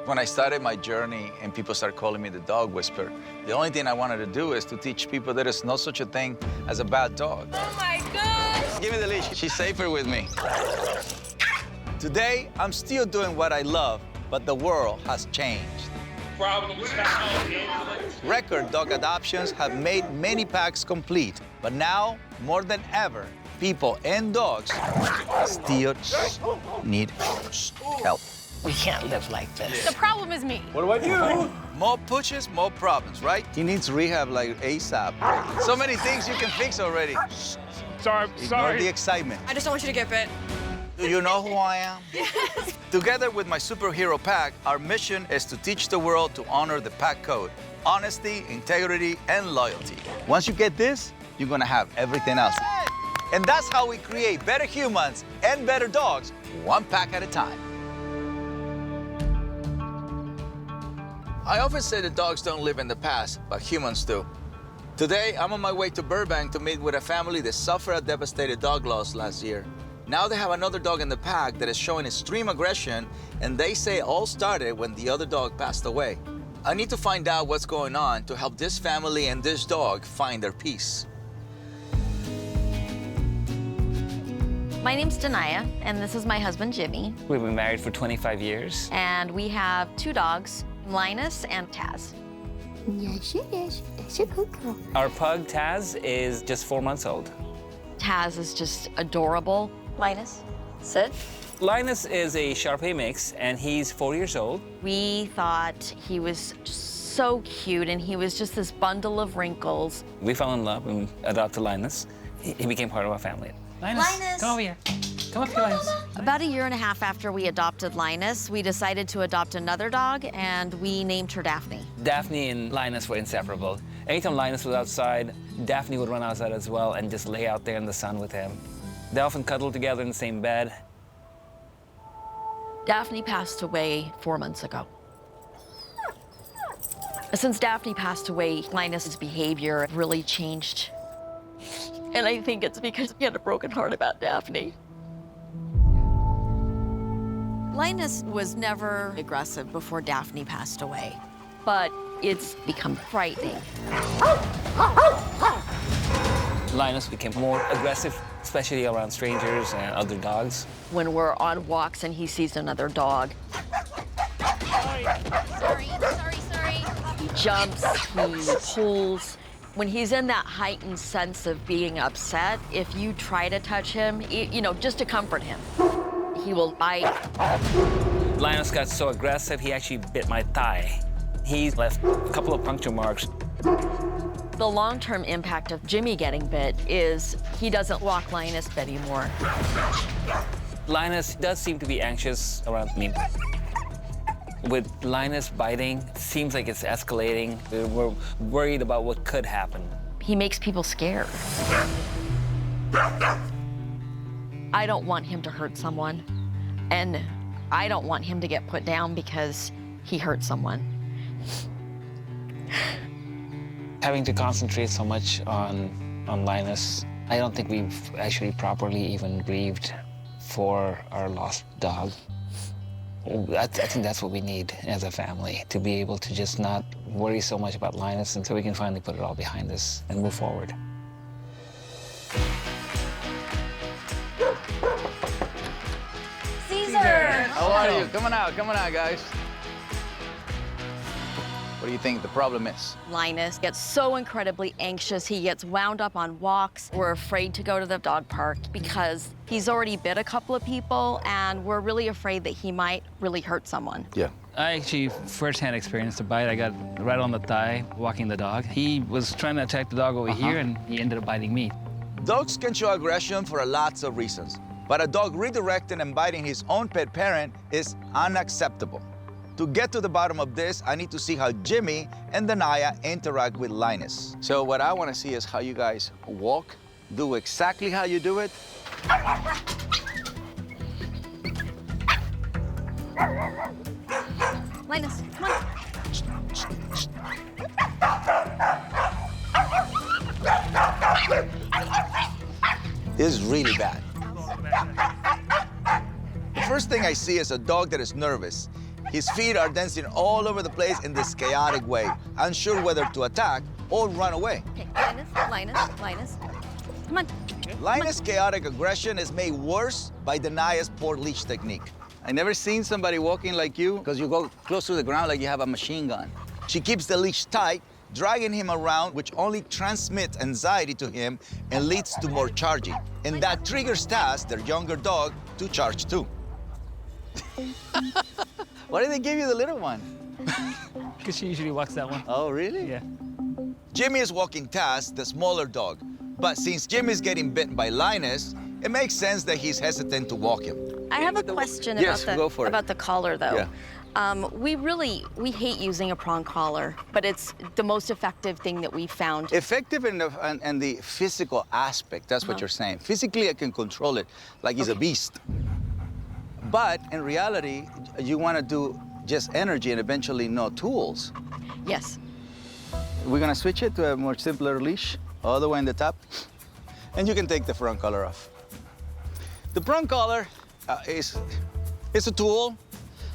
When I started my journey and people started calling me the dog whisperer, the only thing I wanted to do is to teach people there is no such a thing as a bad dog. Oh my gosh! Give me the leash. She's safer with me. Today, I'm still doing what I love, but the world has changed. Record dog adoptions have made many packs complete, but now, more than ever, people and dogs still need help. We can't live like this. The problem is me. What do I do? More pushes, more problems, right? He needs rehab like ASAP. So many things you can fix already. Sorry, Ignore the excitement. I just don't want you to get bit. Do you know who I am? Yes. Together with my superhero pack, our mission is to teach the world to honor the pack code: honesty, integrity, and loyalty. Once you get this, you're gonna have everything else. And that's how we create better humans and better dogs, one pack at a time. I often say that dogs don't live in the past, but humans do. Today, I'm on my way to Burbank to meet with a family that suffered a devastated dog loss last year. Now they have another dog in the pack that is showing extreme aggression, and they say it all started when the other dog passed away. I need to find out what's going on to help this family and this dog find their peace. My name's Denaya, and this is my husband, Jimmy. We've been married for 25 years. And we have 2 dogs, Linus and Taz. Yes, she is. That's a good girl. Our pug, Taz, is just 4 months old. Taz is just adorable. Linus, sit. Linus is a Shar-Pei mix, and he's 4 years old. We thought he was just so cute, and he was just this bundle of wrinkles. We fell in love and adopted Linus. He became part of our family. Linus, come over here. Come up here, Linus. About 1.5 years after we adopted Linus, we decided to adopt another dog, and we named her Daphne. Daphne and Linus were inseparable. Anytime Linus was outside, Daphne would run outside as well and just lay out there in the sun with him. They often cuddled together in the same bed. Daphne passed away 4 months ago. Since Daphne passed away, Linus's behavior really changed. And I think it's because he had a broken heart about Daphne. Linus was never aggressive before Daphne passed away, but it's become frightening. Linus became more aggressive, especially around strangers and other dogs. When we're on walks and he sees another dog, Sorry. he jumps, he pulls. When he's in that heightened sense of being upset, if you try to touch him, just to comfort him, he will bite. Linus got so aggressive, he actually bit my thigh. He left a couple of puncture marks. The long-term impact of Jimmy getting bit is he doesn't walk Linus anymore. Linus does seem to be anxious around me. With Linus biting, it seems like it's escalating. We're worried about what could happen. He makes people scared. I don't want him to hurt someone, and I don't want him to get put down because he hurt someone. Having to concentrate so much on Linus, I don't think we've actually properly even grieved for our lost dog. I think that's what we need as a family, to be able to just not worry so much about Linus until we can finally put it all behind us and move forward. Cesar! How are you? Come on out, guys. What do you think the problem is? Linus gets so incredibly anxious. He gets wound up on walks. We're afraid to go to the dog park because he's already bit a couple of people, and we're really afraid that he might really hurt someone. Yeah. I actually firsthand experienced a bite. I got right on the thigh walking the dog. He was trying to attack the dog over here, and he ended up biting me. Dogs can show aggression for lots of reasons, but a dog redirecting and biting his own pet parent is unacceptable. To get to the bottom of this, I need to see how Jimmy and Denaya interact with Linus. So what I want to see is how you guys walk, do exactly how you do it. Linus, come on. This is really bad. The first thing I see is a dog that is nervous. His feet are dancing all over the place in this chaotic way, unsure whether to attack or run away. Okay, Linus. Come on. Linus' chaotic aggression is made worse by Danaya's poor leash technique. I never seen somebody walking like you because you go close to the ground like you have a machine gun. She keeps the leash tight, dragging him around, which only transmits anxiety to him and leads to more charging. And that triggers Taz, their younger dog, to charge too. Why did they give you the little one? Because she usually walks that one. Oh, really? Yeah. Jimmy is walking Taz, the smaller dog. But since Jimmy's getting bitten by Linus, it makes sense that he's hesitant to walk him. I have a question Yes, go for it. about the collar, though. Yeah. We hate using a prong collar, but it's the most effective thing that we found. Effective in the physical aspect, that's what you're saying. Physically, I can control it like he's a beast. But in reality, you want to do just energy and eventually no tools. Yes. We're going to switch it to a more simpler leash, all the way in the top. And you can take the front collar off. The prong collar is a tool,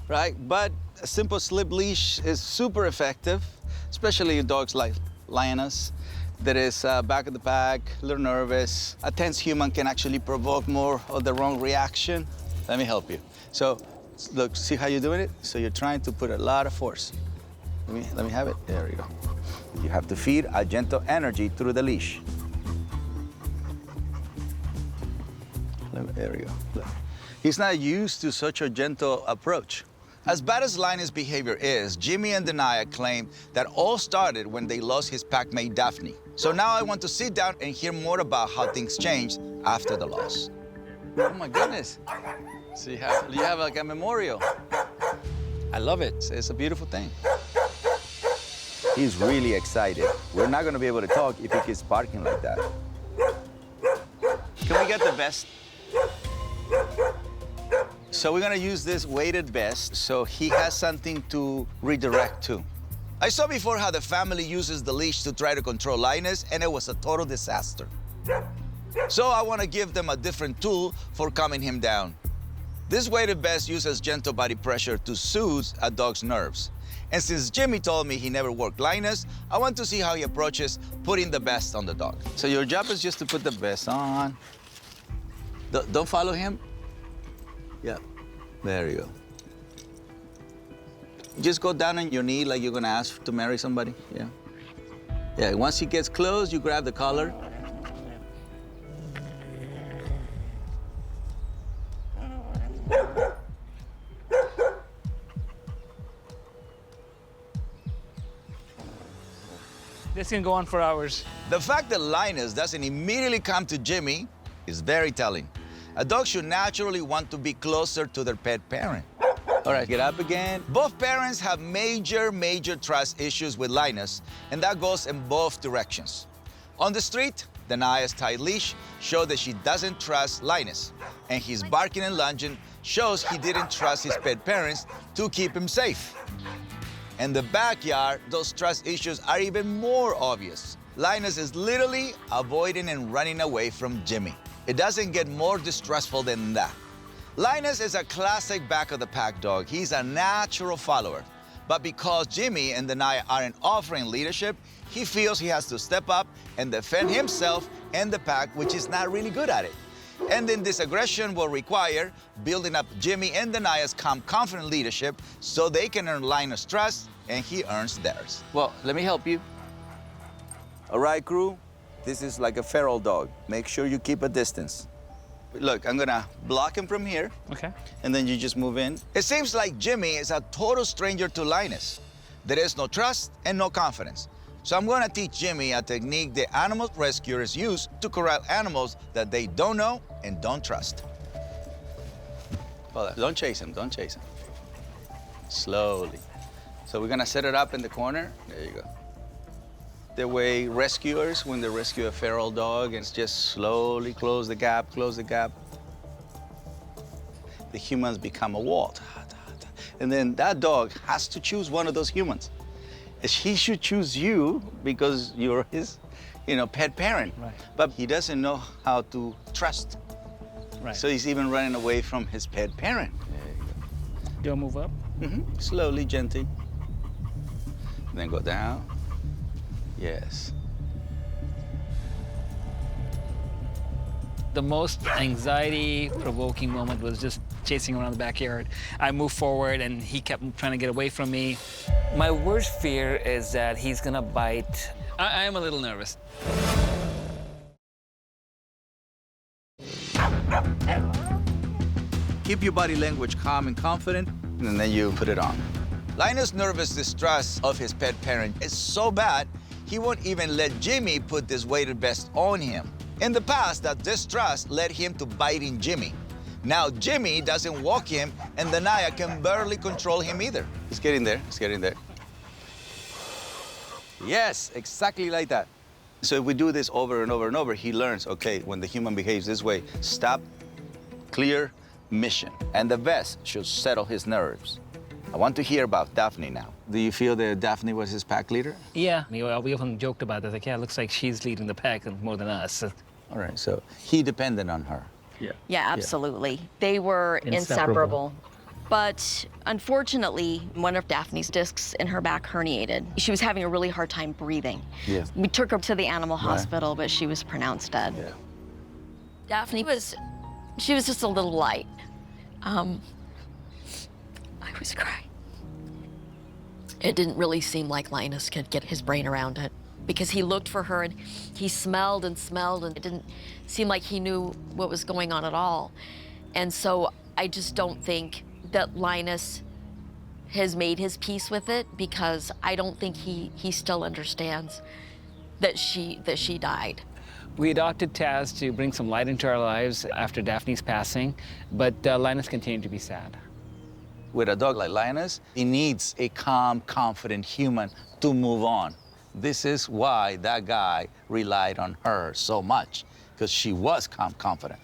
right? But a simple slip leash is super effective, especially in dogs like Lionus, that is back of the pack, a little nervous. A tense human can actually provoke more of the wrong reaction. Let me help you. So, look, see how you're doing it? So you're trying to put a lot of force. Let me have it. There we go. You have to feed a gentle energy through the leash. There we go. Look. He's not used to such a gentle approach. As bad as Linus' behavior is, Jimmy and Danaya claim that all started when they lost his packmate Daphne. So now I want to sit down and hear more about how things changed after the loss. Oh my goodness. So you have like a memorial. I love it. It's a beautiful thing. He's really excited. We're not gonna be able to talk if he keeps barking like that. Can we get the vest? So we're gonna use this weighted vest so he has something to redirect to. I saw before how the family uses the leash to try to control Linus, and it was a total disaster. So I wanna give them a different tool for calming him down. This weighted vest uses gentle body pressure to soothe a dog's nerves. And since Jimmy told me he never worked Linus, I want to see how he approaches putting the vest on the dog. So your job is just to put the vest on. Don't follow him. Yeah, there you go. Just go down on your knee like you're gonna ask to marry somebody, yeah. Yeah, once he gets close, you grab the collar. This can go on for hours. The fact that Linus doesn't immediately come to Jimmy is very telling. A dog should naturally want to be closer to their pet parent. All right, get up again. Both parents have major trust issues with Linus, and that goes in both directions. On the street, Danaya's tight leash showed that she doesn't trust Linus, and his barking and lunging shows he didn't trust his pet parents to keep him safe. In the backyard, those trust issues are even more obvious. Linus is literally avoiding and running away from Jimmy. It doesn't get more distrustful than that. Linus is a classic back-of-the-pack dog. He's a natural follower. But because Jimmy and Danaya aren't offering leadership, he feels he has to step up and defend himself and the pack, which is not really good at it. And then this aggression will require building up Jimmy and Danaya's calm, confident leadership so they can earn Linus' trust and he earns theirs. Well, let me help you. All right, crew, this is like a feral dog. Make sure you keep a distance. Look, I'm gonna block him from here. Okay. And then you just move in. It seems like Jimmy is a total stranger to Linus. There is no trust and no confidence. So I'm gonna teach Jimmy a technique the animal rescuers use to corral animals that they don't know and don't trust. Hold on, don't chase him, don't chase him. Slowly. So we're gonna set it up in the corner. There you go. The way rescuers, when they rescue a feral dog, it's just slowly close the gap, close the gap. The humans become a wall. And then that dog has to choose one of those humans. He should choose you because you're his, pet parent. Right. But he doesn't know how to trust. Right. So he's even running away from his pet parent. There you go. Do I move up? Slowly, gently. Then go down. Yes. The most anxiety-provoking moment was just chasing around the backyard. I moved forward, and he kept trying to get away from me. My worst fear is that he's gonna bite. I am a little nervous. Keep your body language calm and confident, and then you put it on. Linus' nervous distress of his pet parent is so bad, he won't even let Jimmy put this weighted vest on him. In the past, that distrust led him to biting Jimmy. Now Jimmy doesn't walk him, and the Naya can barely control him either. He's getting there, he's getting there. Yes, exactly like that. So if we do this over and over and over, he learns, okay, when the human behaves this way, stop, clear, mission. And the vest should settle his nerves. I want to hear about Daphne now. Do you feel that Daphne was his pack leader? Yeah, we often joked about that. Like, yeah, it looks like she's leading the pack more than us. All right, so he depended on her. Yeah, absolutely. They were inseparable. But unfortunately, one of Daphne's discs in her back herniated. She was having a really hard time breathing. Yeah. We took her to the animal hospital, but she was pronounced dead. Yeah. Daphne she was just a little light. I was crying. It didn't really seem like Linus could get his brain around it because he looked for her and he smelled and smelled and it didn't seem like he knew what was going on at all. And so I just don't think that Linus has made his peace with it because I don't think he still understands that she died. We adopted Taz to bring some light into our lives after Daphne's passing, but Linus continued to be sad. With a dog like Linus, he needs a calm, confident human to move on. This is why that guy relied on her so much, because she was calm, confident.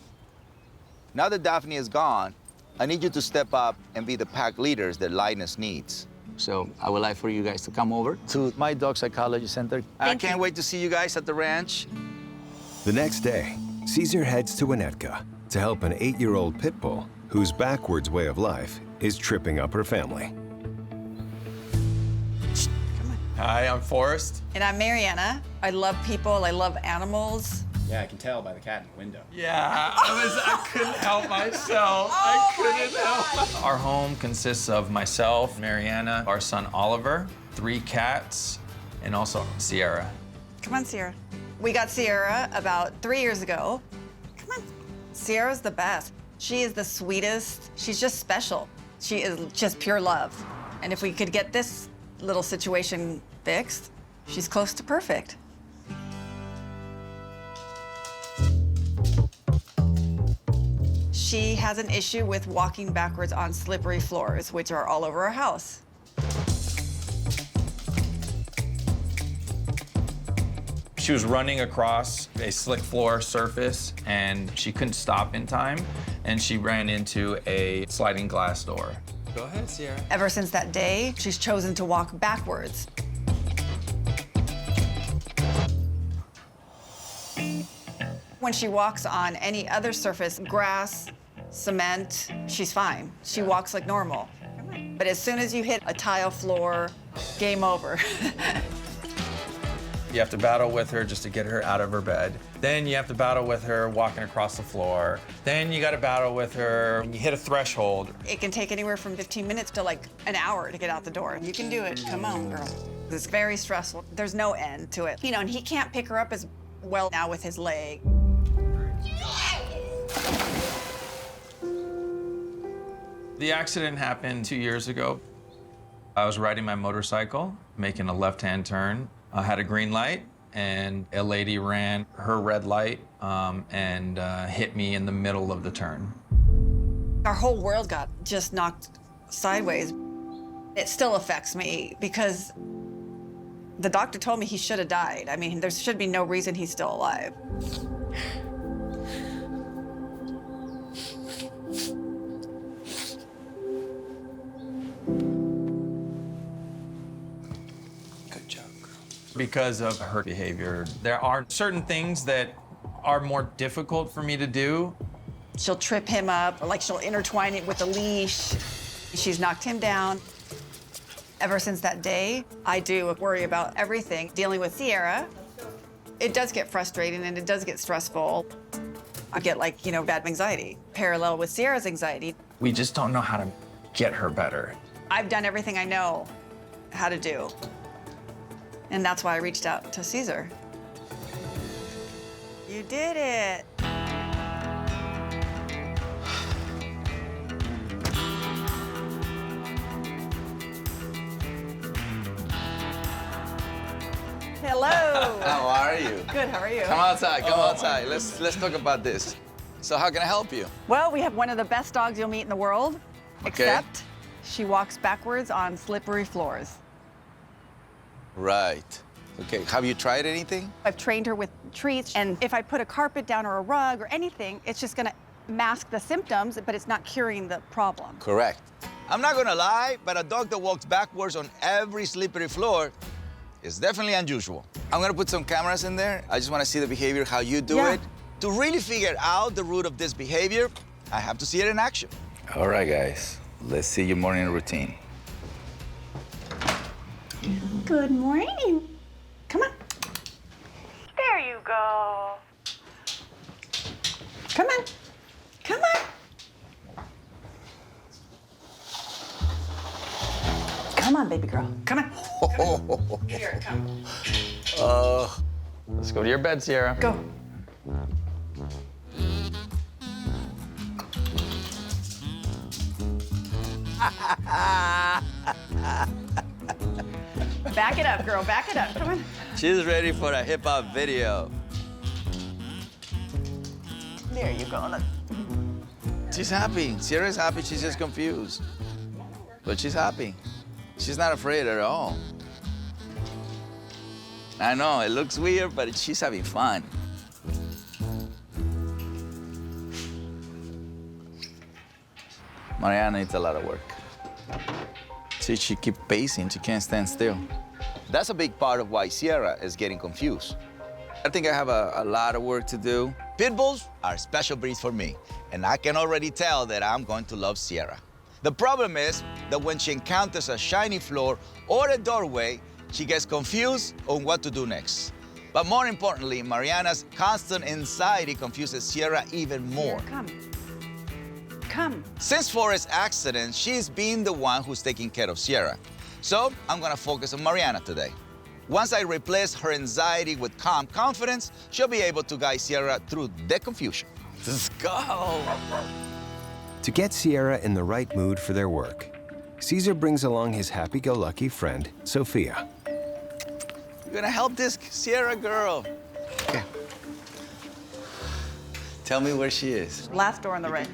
Now that Daphne is gone, I need you to step up and be the pack leaders that Linus needs. So I would like for you guys to come over to my dog psychology center. I can't wait to see you guys at the ranch. The next day, Cesar heads to Winnetka to help an 8-year-old pit bull whose backwards way of life is tripping up her family. Hi, I'm Forrest. And I'm Mariana. I love people, I love animals. Yeah, I can tell by the cat in the window. Yeah, I couldn't help myself. I couldn't help. Our home consists of myself, Mariana, our son Oliver, 3 cats, and also Sierra. Come on, Sierra. We got Sierra about 3 years ago. Come on. Sierra's the best. She is the sweetest. She's just special. She is just pure love. And if we could get this little situation fixed, she's close to perfect. She has an issue with walking backwards on slippery floors, which are all over our house. She was running across a slick floor surface, and she couldn't stop in time, and she ran into a sliding glass door. Go ahead, Sierra. Ever since that day, she's chosen to walk backwards. When she walks on any other surface, grass, cement, she's fine. She walks like normal. But as soon as you hit a tile floor, game over. You have to battle with her just to get her out of her bed. Then you have to battle with her walking across the floor. Then you got to battle with her when you hit a threshold. It can take anywhere from 15 minutes to like an hour to get out the door. You can do it. Come on, girl. It's very stressful. There's no end to it. You know, and he can't pick her up as well now with his leg. The accident happened 2 years ago. I was riding my motorcycle, making a left-hand turn. I had a green light, and a lady ran her red light and hit me in the middle of the turn. Our whole world got just knocked sideways. It still affects me because the doctor told me he should have died. I mean, there should be no reason he's still alive. Because of her behavior, there are certain things that are more difficult for me to do. She'll trip him up, or like she'll intertwine it with a leash. She's knocked him down. Ever since that day, I do worry about everything. Dealing with Sierra, it does get frustrating and it does get stressful. I get like, bad anxiety, parallel with Sierra's anxiety. We just don't know how to get her better. I've done everything I know how to do. And that's why I reached out to Cesar. You did it. Hello. How are you? Good, how are you? Come outside, come outside. Let's talk about this. So how can I help you? Well, we have one of the best dogs you'll meet in the world, Okay. except she walks backwards on slippery floors. Right. Okay, have you tried anything? I've trained her with treats, and if I put a carpet down or a rug or anything, it's just gonna mask the symptoms, but it's not curing the problem. Correct. I'm not gonna lie, but a dog that walks backwards on every slippery floor is definitely unusual. I'm gonna put some cameras in there. I just wanna see the behavior, how you do Yeah. it. To really figure out the root of this behavior, I have to see it in action. All right, guys, let's see your morning routine. Good morning. Come on. There you go. Come on. Come on. Come on, baby girl. Come on. Here, come. Let's go to your bed, Sierra. Go. Back it up, girl. Back it up. Come on. She's ready for a hip-hop video. There you go. Look. She's happy. Sierra's happy, she's just confused. But she's happy. She's not afraid at all. I know, it looks weird, but she's having fun. Mariana needs a lot of work. See, she keeps pacing, she can't stand still. That's a big part of why Sierra is getting confused. I think I have a lot of work to do. Pit bulls are special breeds for me, and I can already tell that I'm going to love Sierra. The problem is that when she encounters a shiny floor or a doorway, she gets confused on what to do next. But more importantly, Mariana's constant anxiety confuses Sierra even more. Here, come. Come. Since Forrest's accident, she's been the one who's taking care of Sierra. So I'm gonna focus on Mariana today. Once I replace her anxiety with calm confidence, she'll be able to guide Sierra through the confusion. Let's go. To get Sierra in the right mood for their work, Cesar brings along his happy-go-lucky friend, Sophia. You're gonna help this Sierra girl. Okay. Tell me where she is. Last door on the right.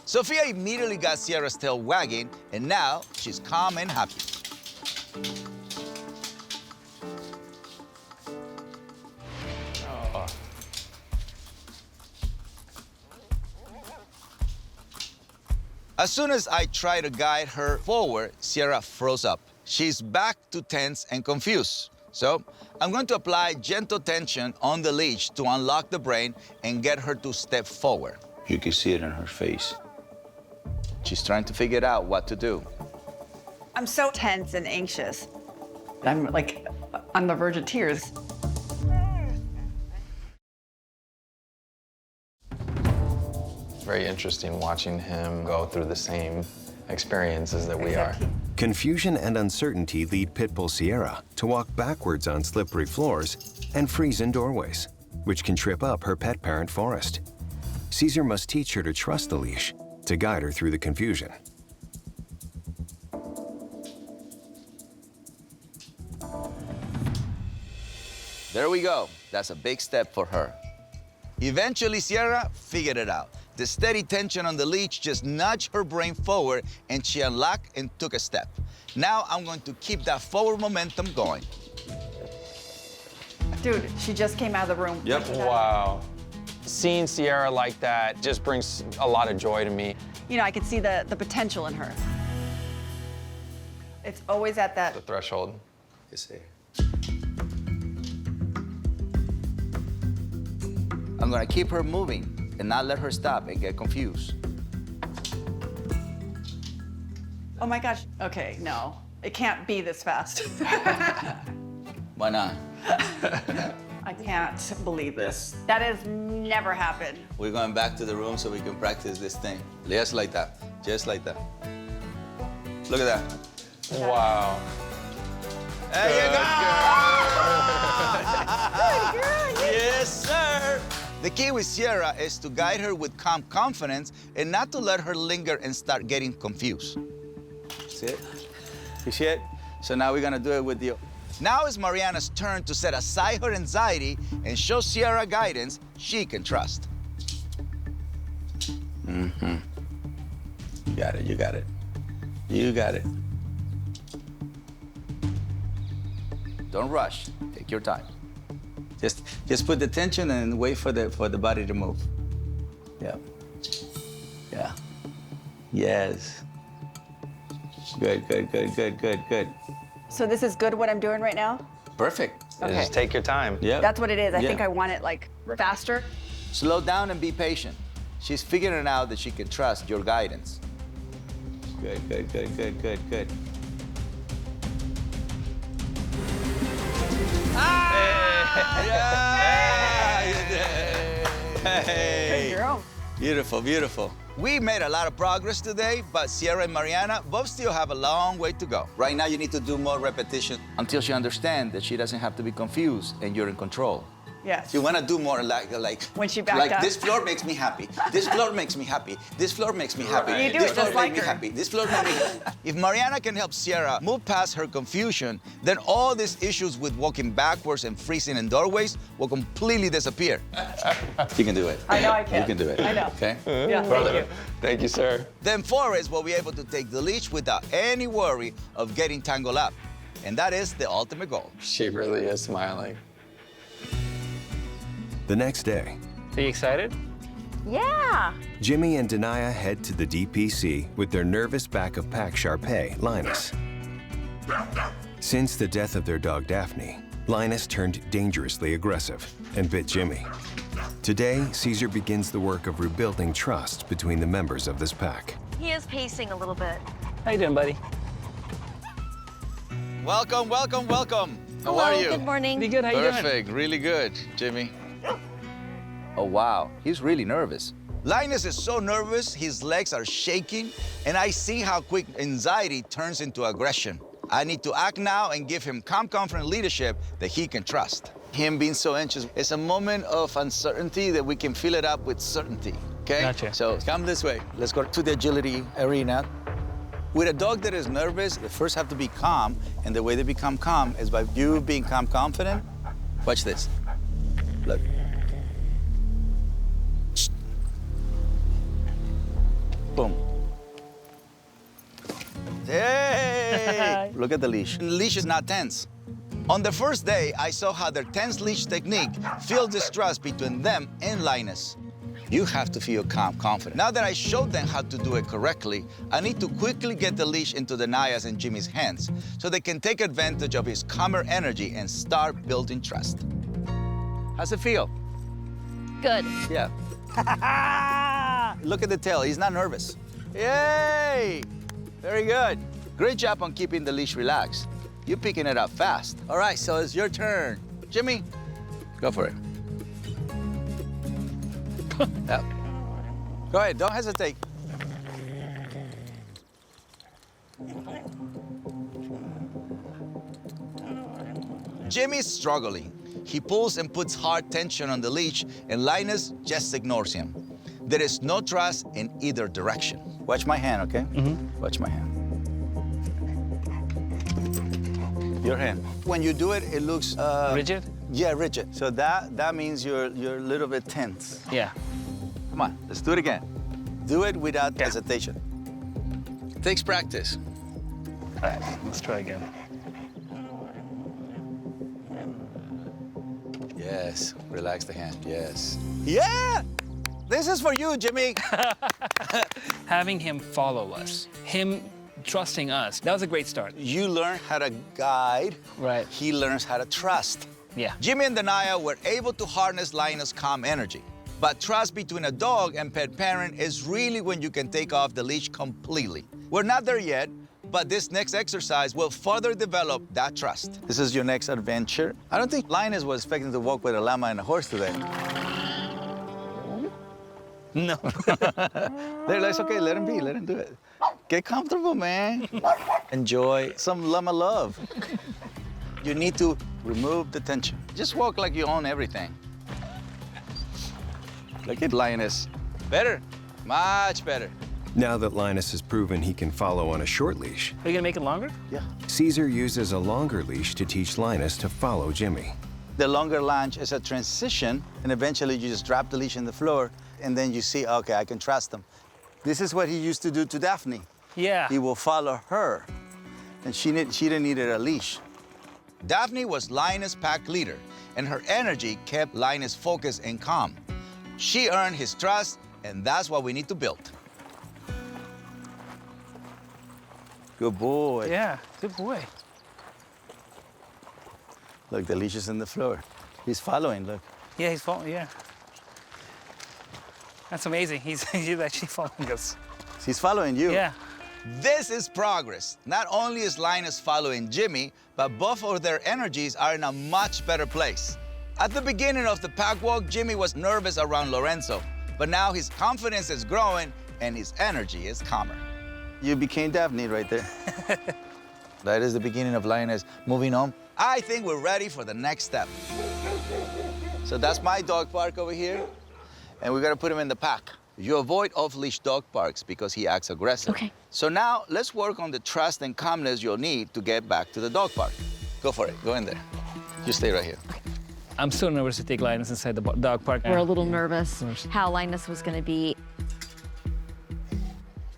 Sophia immediately got Sierra's tail wagging, and now she's calm and happy. As soon as I try to guide her forward, Sierra froze up. She's back to tense and confused. So I'm going to apply gentle tension on the leash to unlock the brain and get her to step forward. You can see it in her face. She's trying to figure out what to do. I'm so tense and anxious. I'm like on the verge of tears. It's very interesting watching him go through the same experiences that we are. Confusion and uncertainty lead Pitbull Sierra to walk backwards on slippery floors and freeze in doorways, which can trip up her pet parent Forrest. Cesar must teach her to trust the leash to guide her through the confusion. There we go. That's a big step for her. Eventually, Sierra figured it out. The steady tension on the leash just nudged her brain forward, and she unlocked and took a step. Now I'm going to keep that forward momentum going. Dude, she just came out of the room. Yep. Wow. Seeing Sierra like that just brings a lot of joy to me. You know, I could see the potential in her. It's always at that. The threshold. You see. I'm gonna keep her moving and not let her stop and get confused. Oh my gosh. Okay, no. It can't be this fast. Why not? I can't believe this. That has never happened. We're going back to the room so we can practice this thing. Just like that. Just like that. Look at that. Wow. There you go! Good girl. Yes, sir! The key with Sierra is to guide her with calm confidence and not to let her linger and start getting confused. See it? You see it? So now we're gonna do it with you. Now it's Mariana's turn to set aside her anxiety and show Sierra guidance she can trust. Mm-hmm. You got it, you got it. You got it. Don't rush, take your time. Just put the tension and wait for the body to move. Yeah. Yeah. Yes. Good, good, good, good, good, good. So this is good what I'm doing right now? Perfect. Okay. Just take your time. Yeah. That's what it is. I Yeah. think I want it like faster. Slow down and be patient. She's figuring out that she can trust your guidance. Good, good, good, good, good, good. Hey. Good girl. Beautiful, beautiful. We made a lot of progress today, but Sierra and Mariana both still have a long way to go. Right now, you need to do more repetition until she understands that she doesn't have to be confused and you're in control. Yes. You want to do more like when she backed like up. this floor makes me happy. This floor makes me happy. This floor makes me happy. You do this it floor just like makes me her. happy. This floor makes me happy. If Mariana can help Sierra move past her confusion, then all these issues with walking backwards and freezing in doorways will completely disappear. You can do it. I know I can. You can do it. I know. Okay? Yeah, thank you. Thank you, sir. Then Forrest will be able to take the leash without any worry of getting tangled up. And that is the ultimate goal. She really is smiling. The next day, Are you excited? Yeah. Jimmy and Denia head to the DPC with their nervous back of pack Shar-Pei, Linus. Since the death of their dog Daphne, Linus turned dangerously aggressive and bit Jimmy. Today, Cesar begins the work of rebuilding trust between the members of this pack. He is pacing a little bit. How you doing, buddy? Welcome, welcome, welcome. How Hello, are you? good morning. Pretty good. How you doing? Perfect, really good, Jimmy. Oh, wow, he's really nervous. Linus is so nervous, his legs are shaking, and I see how quick anxiety turns into aggression. I need to act now and give him calm, confident leadership that he can trust. Him being so anxious, it's a moment of uncertainty that we can fill it up with certainty, okay? Gotcha. So come this way. Let's go to the agility arena. With a dog that is nervous, they first have to be calm, and the way they become calm is by you being calm, confident. Watch this. Look. Boom. Hey! Look at the leash. The leash is not tense. On the first day, I saw how their tense leash technique filled distrust between them and Linus. You have to feel calm, confident. Now that I showed them how to do it correctly, I need to quickly get the leash into Denia's and Jimmy's hands so they can take advantage of his calmer energy and start building trust. How's it feel? Good. Yeah. Look at the tail, he's not nervous. Yay! Very good. Great job on keeping the leash relaxed. You're picking it up fast. All right, so it's your turn. Jimmy, go for it. Yep. Go ahead, don't hesitate. Jimmy's struggling. He pulls and puts hard tension on the leash, and Linus just ignores him. There is no trust in either direction. Watch my hand, okay? Mm-hmm. Watch my hand. Your hand. When you do it, it looks Rigid? Yeah, rigid. So that means you're a little bit tense. Yeah. Come on, let's do it again. Do it without hesitation. Takes practice. All right, let's try again. Yes, relax the hand, yes. Yeah! This is for you, Jimmy. Having him follow us, him trusting us, that was a great start. You learn how to guide. Right. He learns how to trust. Yeah. Jimmy and Denia were able to harness Linus' calm energy. But trust between a dog and pet parent is really when you can take off the leash completely. We're not there yet, but this next exercise will further develop that trust. This is your next adventure. I don't think Linus was expecting to walk with a llama and a horse today. No. It's okay, let him be, let him do it. Get comfortable, man. Enjoy some llama love. You need to remove the tension. Just walk like you own everything. Look at Lioness. Better, much better. Now that Linus has proven he can follow on a short leash, Are you gonna make it longer? Yeah. Cesar uses a longer leash to teach Linus to follow Jimmy. The longer lunge is a transition, and eventually you just drop the leash on the floor, and then you see, okay, I can trust him. This is what he used to do to Daphne. Yeah. He will follow her, and she didn't need a leash. Daphne was Linus' pack leader, and her energy kept Linus focused and calm. She earned his trust, and that's what we need to build. Good boy. Yeah, good boy. Look, the leash is on the floor. He's following, look. Yeah, he's following, yeah. That's amazing. He's actually following us. He's following you. Yeah. This is progress. Not only is Linus following Jimmy, but both of their energies are in a much better place. At the beginning of the pack walk, Jimmy was nervous around Lorenzo, but now his confidence is growing and his energy is calmer. You became Daphne right there. That is the beginning of Lioness moving on. I think we're ready for the next step. So that's my dog park over here, and we're gonna put him in the pack. You avoid off-leash dog parks because he acts aggressive. Okay. So now let's work on the trust and calmness you'll need to get back to the dog park. Go for it, go in there. You stay right here. I'm so nervous to take Linus inside the dog park. We're a little nervous how Linus was gonna be.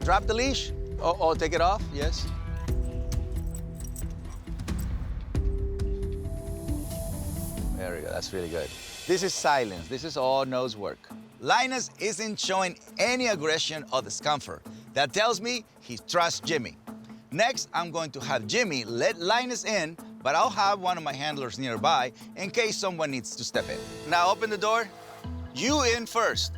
Drop the leash, or take it off, yes. There we go, that's really good. This is silence, this is all nose work. Linus isn't showing any aggression or discomfort. That tells me he trusts Jimmy. Next, I'm going to have Jimmy let Linus in, but I'll have one of my handlers nearby in case someone needs to step in. Now open the door. You in first.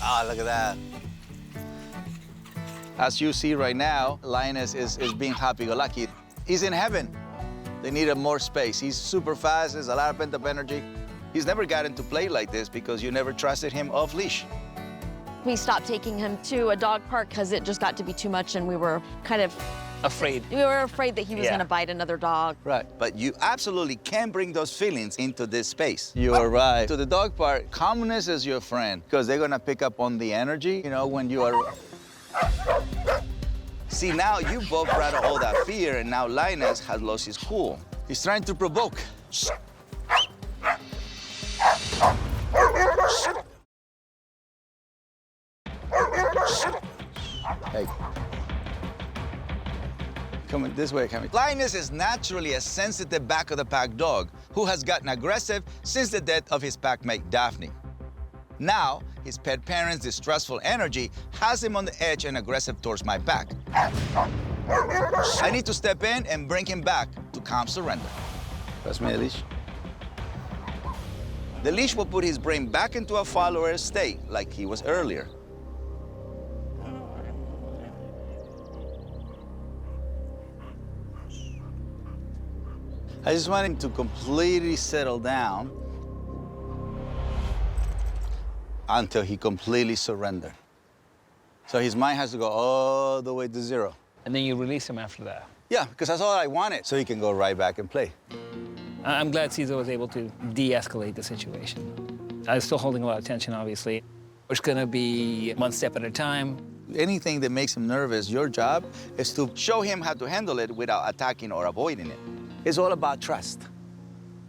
Ah, look at that. As you see right now, Linus is being happy-go-lucky. He's in heaven. They needed more space. He's super fast, there's a lot of pent-up energy. He's never gotten to play like this because you never trusted him off-leash. We stopped taking him to a dog park because it just got to be too much and we were kind of afraid. We were afraid that he was gonna bite another dog. Right, but you absolutely can bring those feelings into this space. You arrive to the dog park, calmness is your friend because they're gonna pick up on the energy, you know, when you are. See, now you both brought all that fear and now Linus has lost his cool. He's trying to provoke. Hey. Come this way, come. Linus is naturally a sensitive back-of-the-pack dog who has gotten aggressive since the death of his packmate, Daphne. Now, his pet parent's distrustful energy has him on the edge and aggressive towards my pack. I need to step in and bring him back to calm surrender. Pass me the leash. The leash will put his brain back into a follower state like he was earlier. I just want him to completely settle down until he completely surrendered. So his mind has to go all the way to zero. And then you release him after that. Yeah, because that's all I wanted, so he can go right back and play. I'm glad Cesar was able to de-escalate the situation. I was still holding a lot of tension, obviously. It's gonna be one step at a time. Anything that makes him nervous, your job is to show him how to handle it without attacking or avoiding it. It's all about trust.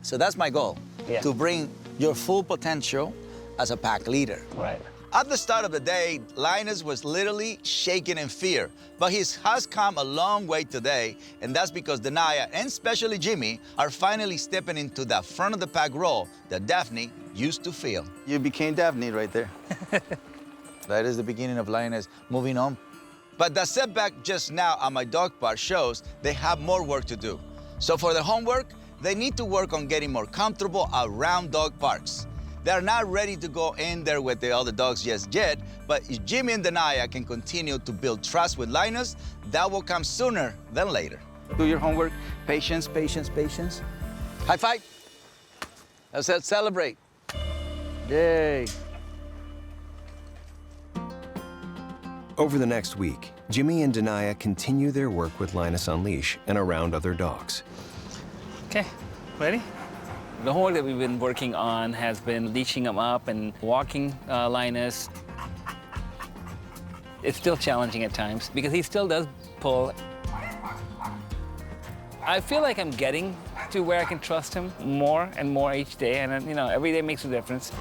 So that's my goal, to bring your full potential as a pack leader. Right. At the start of the day, Linus was literally shaking in fear, but he has come a long way today, and that's because Denaya, and especially Jimmy, are finally stepping into that front of the pack role that Daphne used to feel. You became Daphne right there. That is the beginning of Linus moving on. But the setback just now at my dog park shows they have more work to do. So for the homework, they need to work on getting more comfortable around dog parks. They're not ready to go in there with the other dogs just yet, but if Jimmy and Denaya can continue to build trust with Linus, that will come sooner than later. Do your homework. Patience, patience, patience. High five. Let's celebrate. Yay. Over the next week, Jimmy and Denaya continue their work with Linus on leash and around other dogs. Okay, ready? The homework that we've been working on has been leashing him up and walking Linus. It's still challenging at times because he still does pull. I feel like I'm getting to where I can trust him more and more each day, and you know, every day makes a difference.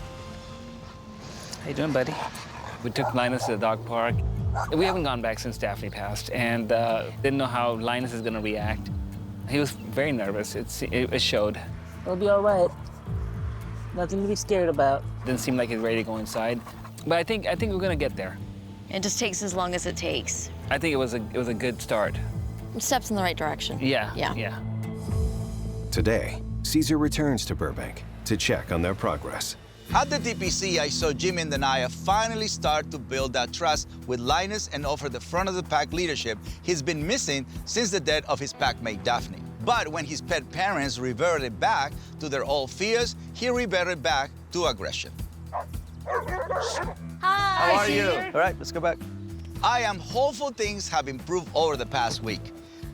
How you doing, buddy? We took Linus to the dog park. We haven't gone back since Daphne passed, and didn't know how Linus is gonna react. He was very nervous. It showed. It'll be all right. Nothing to be scared about. Didn't seem like he's ready to go inside, but I think we're gonna get there. It just takes as long as it takes. I think it was a good start. Steps in the right direction. Yeah. Yeah. Yeah. Today, Cesar returns to Burbank to check on their progress. At the DPC, I saw Jimmy and Denaya finally start to build that trust with Linus and offer the front of the pack leadership he's been missing since the death of his packmate Daphne. But when his pet parents reverted back to their old fears, he reverted back to aggression. Hi. How are you? All right, let's go back. I am hopeful things have improved over the past week.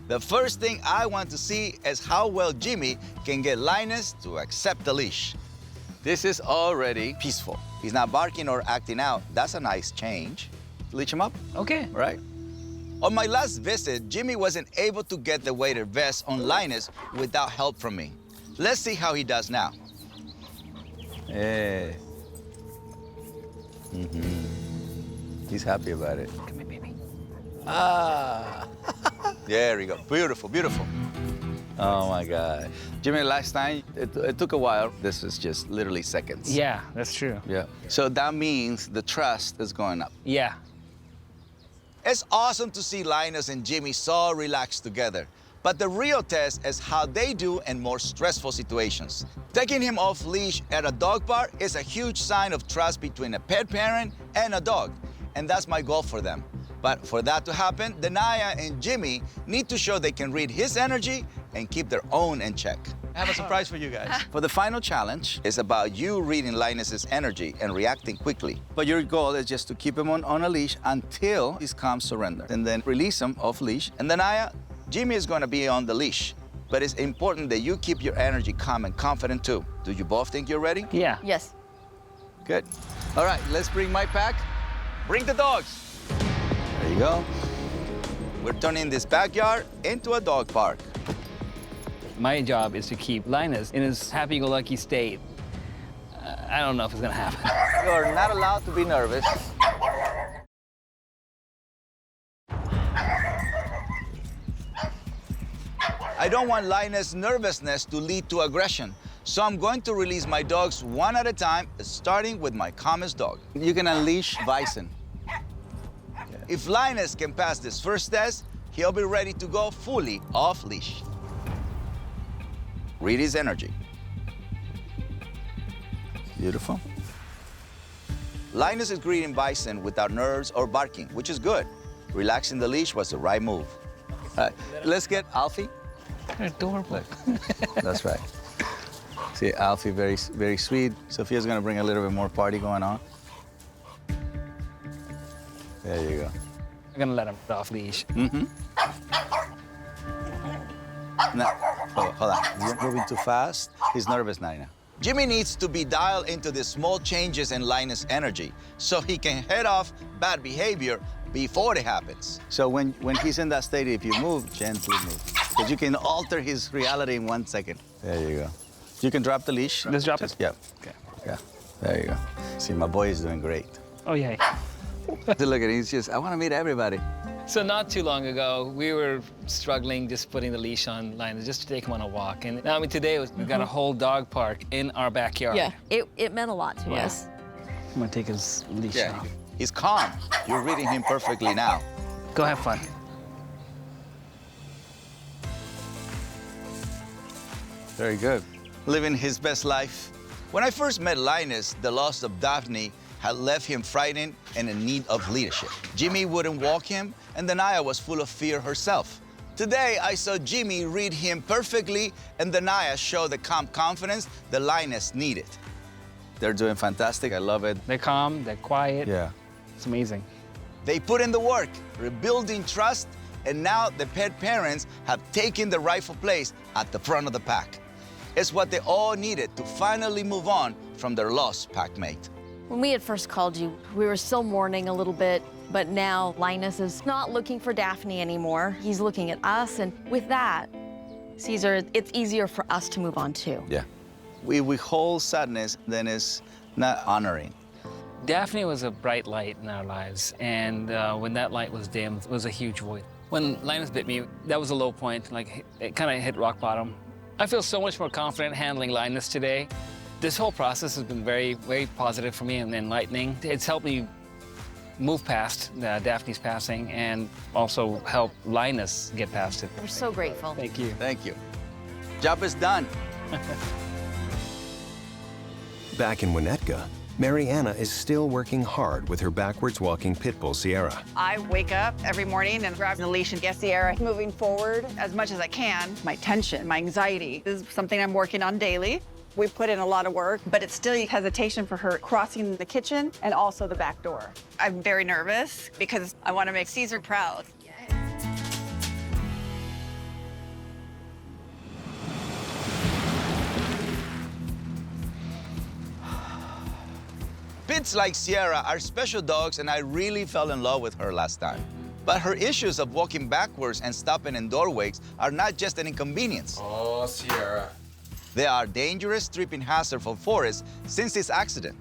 The first thing I want to see is how well Jimmy can get Linus to accept the leash. This is already peaceful. He's not barking or acting out. That's a nice change. Leash him up? Okay. All right. On my last visit, Jimmy wasn't able to get the weighted vest on Linus without help from me. Let's see how he does now. Hey. He's happy about it. Come here, baby. Ah. There we go. Beautiful, beautiful. Oh my God. Jimmy, last time, it took a while. This is just literally seconds. Yeah, that's true. Yeah. So that means the trust is going up. Yeah. It's awesome to see Linus and Jimmy so relaxed together. But the real test is how they do in more stressful situations. Taking him off leash at a dog park is a huge sign of trust between a pet parent and a dog. And that's my goal for them. But for that to happen, Denaya and Jimmy need to show they can read his energy and keep their own in check. I have a surprise for you guys. For the final challenge, it's about you reading Linus's energy and reacting quickly. But your goal is just to keep him on a leash until his calm surrender. And then release him off leash. And Denaya, Jimmy is going to be on the leash. But it's important that you keep your energy calm and confident too. Do you both think you're ready? Yeah. Yes. Good. All right, let's bring my pack. Bring the dogs. There you go. We're turning this backyard into a dog park. My job is to keep Linus in his happy-go-lucky state. I don't know if it's gonna happen. You're not allowed to be nervous. I don't want Linus' nervousness to lead to aggression, so I'm going to release my dogs one at a time, starting with my calmest dog. You can unleash Bison. If Linus can pass this first test, he'll be ready to go fully off leash. Read his energy. Beautiful. Linus is greeting Bison without nerves or barking, which is good. Relaxing the leash was the right move. All right, let's get Alfie. They're adorable. That's right. See, Alfie, very, very sweet. Sophia's gonna bring a little bit more party going on. There you go. I'm gonna let him off leash. Now, hold on. You're moving too fast. He's nervous now. Jimmy needs to be dialed into the small changes in Linus' energy so he can head off bad behavior before it happens. So when he's in that state, if you move, gently move. Because you can alter his reality in 1 second. There you go. You can drop the leash. Let's drop it? Yeah. Okay. Yeah. There you go. See, my boy is doing great. Oh, yeah. Look at him, he's just, I want to meet everybody. So not too long ago, we were struggling just putting the leash on Linus just to take him on a walk. And now, I mean, today we've got a whole dog park in our backyard. Yeah, it meant a lot to us. I'm gonna take his leash off. He's calm. You're reading him perfectly now. Go have fun. Very good. Living his best life. When I first met Linus, the loss of Daphne had left him frightened and in need of leadership. Jimmy wouldn't walk him, and Dania was full of fear herself. Today, I saw Jimmy read him perfectly, and Dania showed the calm confidence that Linus needed. They're doing fantastic. I love it. They're calm, they're quiet. Yeah. It's amazing. They put in the work, rebuilding trust, and now the pet parents have taken the rightful place at the front of the pack. It's what they all needed to finally move on from their lost pack mate. When we had first called you, we were still mourning a little bit, but now Linus is not looking for Daphne anymore. He's looking at us, and with that, Cesar, it's easier for us to move on too. Yeah. We withhold sadness, then it's not honoring. Daphne was a bright light in our lives, and when that light was dimmed, it was a huge void. When Linus bit me, that was a low point, like it kind of hit rock bottom. I feel so much more confident handling Linus today. This whole process has been very, very positive for me and enlightening. It's helped me move past Daphne's passing and also help Linus get past it. We're so grateful. Thank you. Thank you. Job is done. Back in Winnetka, Mariana is still working hard with her backwards walking pit bull, Sierra. I wake up every morning and grab the leash and get Sierra moving forward as much as I can. My tension, my anxiety is something I'm working on daily. We put in a lot of work, but it's still hesitation for her crossing the kitchen and also the back door. I'm very nervous because I want to make Cesar proud. Pits like Sierra are special dogs, and I really fell in love with her last time. But her issues of walking backwards and stopping in doorways are not just an inconvenience. Oh, Sierra. They are dangerous tripping hazard for Forrest since his accident.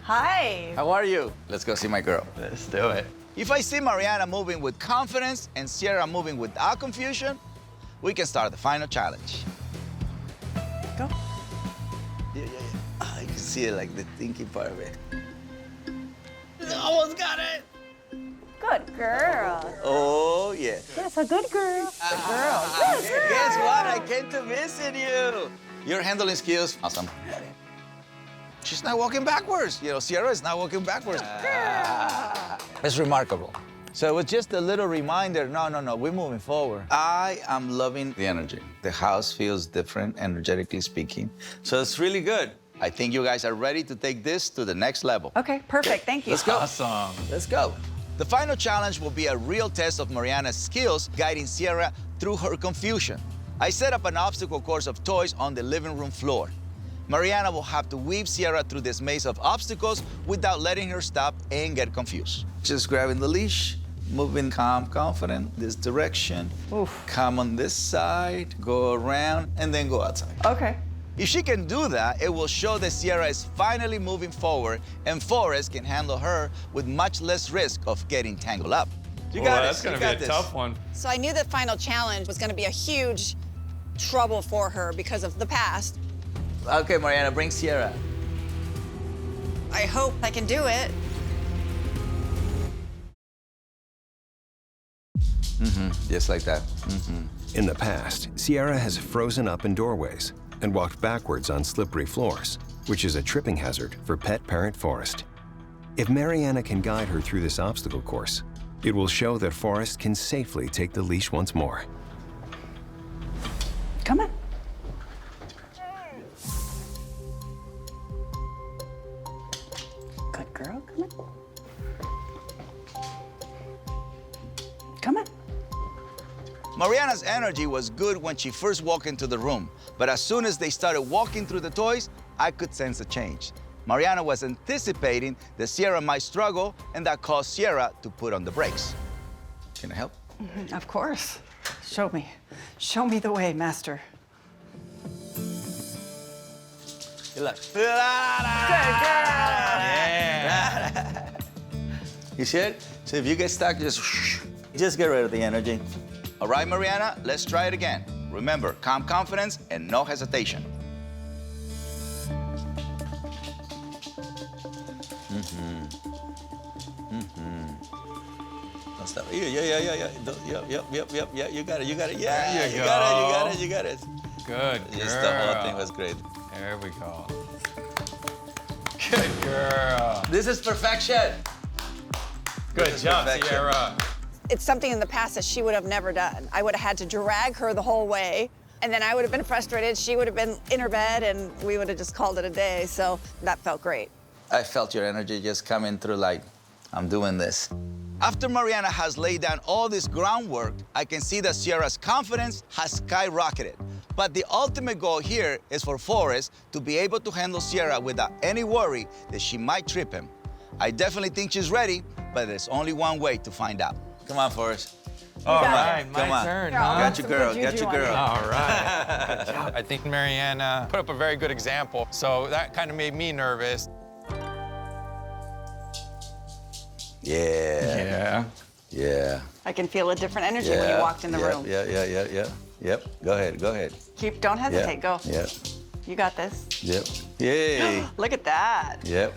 Hi. How are you? Let's go see my girl. Let's do it. If I see Mariana moving with confidence and Sierra moving without confusion, we can start the final challenge. Go. Yeah. Oh, you can see it, like the thinking part of it. Almost got it. Good girl. Oh, yeah. That's a good girl. Good girl. Good girl. Guess what? I came to visit you. Your handling skills, awesome. She's not walking backwards. You know, Sierra is not walking backwards. It's remarkable. So it was just a little reminder, no, we're moving forward. I am loving the energy. The house feels different, energetically speaking. So it's really good. I think you guys are ready to take this to the next level. Okay, perfect. Thank you. Let's go. Awesome. Let's go. The final challenge will be a real test of Mariana's skills guiding Sierra through her confusion. I set up an obstacle course of toys on the living room floor. Mariana will have to weave Sierra through this maze of obstacles without letting her stop and get confused. Just grabbing the leash, moving calm, confident, this direction. Oof. Come on this side, go around, and then go outside. Okay. If she can do that, it will show that Sierra is finally moving forward and Forrest can handle her with much less risk of getting tangled up. You got That's this. gonna You be got a this. tough one. So I knew the final challenge was going to be a huge trouble for her because of the past. Okay, Mariana, bring Sierra. I hope I can do it. Just like that. In the past, Sierra has frozen up in doorways and walked backwards on slippery floors, which is a tripping hazard for pet parent Forrest. If Mariana can guide her through this obstacle course, it will show that Forrest can safely take the leash once more. Come on. Good girl. Come on. Come on. Mariana's energy was good when she first walked into the room, but as soon as they started walking through the toys, I could sense a change. Mariana was anticipating that Sierra might struggle, and that caused Sierra to put on the brakes. Can I help? Of course. Show me. Show me the way, master. Good luck. Good girl. Yeah. see it? So if you get stuck, just get rid of the energy. All right, Mariana, let's try it again. Remember, calm confidence and no hesitation. Don't stop. Yeah. Yeah, you got it. Yeah, There you you got it. Good girl. Just the whole thing was great. There we go. Good girl. This is perfection. Good job, Sierra. It's something in the past that she would have never done. I would have had to drag her the whole way, and then I would have been frustrated. She would have been in her bed, and we would have just called it a day. So that felt great. I felt your energy just coming through like, I'm doing this. After Mariana has laid down all this groundwork, I can see that Sierra's confidence has skyrocketed. But the ultimate goal here is for Forrest to be able to handle Sierra without any worry that she might trip him. I definitely think she's ready, but there's only one way to find out. Come on, Forrest. All right, Come my on. turn. Here, I'll Huh? Got your girl, got your girl. All right. I think Mariana put up a very good example, so that kind of made me nervous. Yeah. I can feel a different energy when you walked in the room. Yep. Go ahead. Don't hesitate, go. Yep. You got this. Yep. Yay. Look at that. Yep.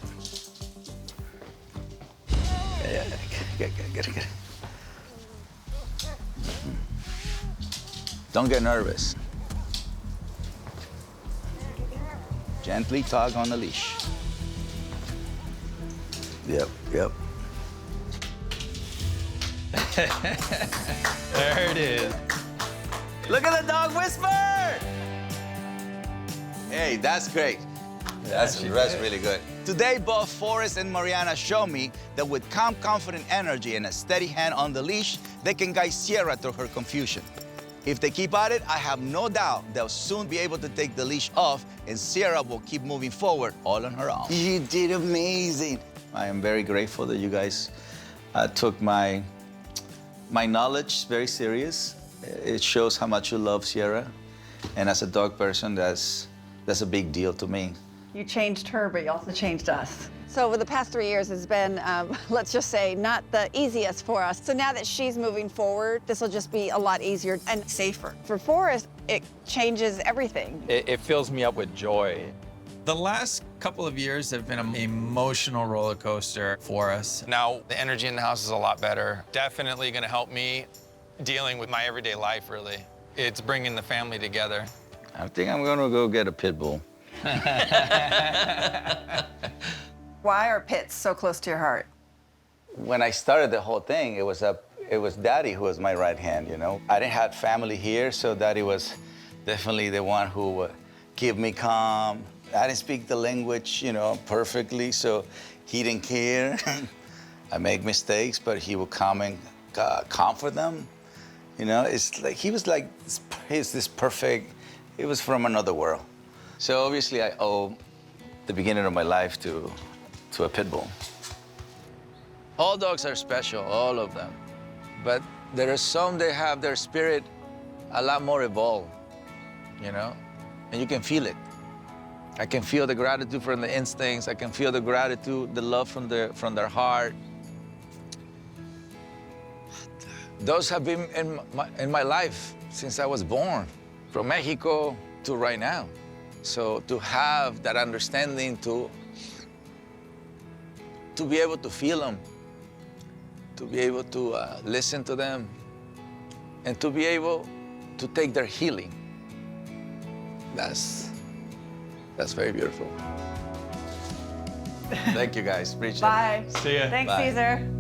Yeah. Good. Don't get nervous. Gently tug on the leash. Yep. There it is. Look at the dog whisper! Hey, that's great. That's really good. Today, both Forrest and Mariana show me that with calm, confident energy and a steady hand on the leash, they can guide Sierra through her confusion. If they keep at it, I have no doubt they'll soon be able to take the leash off and Sierra will keep moving forward all on her own. You did amazing. I am very grateful that you guys took my knowledge very serious. It shows how much you love Sierra. And as a dog person, that's a big deal to me. You changed her, but you also changed us. So over the past 3 years, it's been, let's just say, not the easiest for us. So now that she's moving forward, this will just be a lot easier and safer. For Forrest, it changes everything. It fills me up with joy. The last couple of years have been an emotional roller coaster for us. Now, the energy in the house is a lot better. Definitely gonna help me dealing with my everyday life, really. It's bringing the family together. I think I'm gonna go get a pit bull. Why are pits so close to your heart? When I started the whole thing, it was Daddy who was my right hand, you know? I didn't have family here, so Daddy was definitely the one who would keep me calm. I didn't speak the language, perfectly, so he didn't care. I make mistakes, but he would come and comfort them. It's like he was like this perfect. It was from another world. So obviously, I owe the beginning of my life to a pit bull. All dogs are special, all of them, but there are some that have their spirit a lot more evolved, and you can feel it. I can feel the gratitude from the instincts. I can feel the gratitude, the love from their heart. Those have been in my life since I was born, from Mexico to right now. So to have that understanding, to be able to feel them, to be able to listen to them, and to be able to take their healing, that's very beautiful. Thank you, guys. Appreciate it. Bye. See ya. Thanks, Bye. Cesar.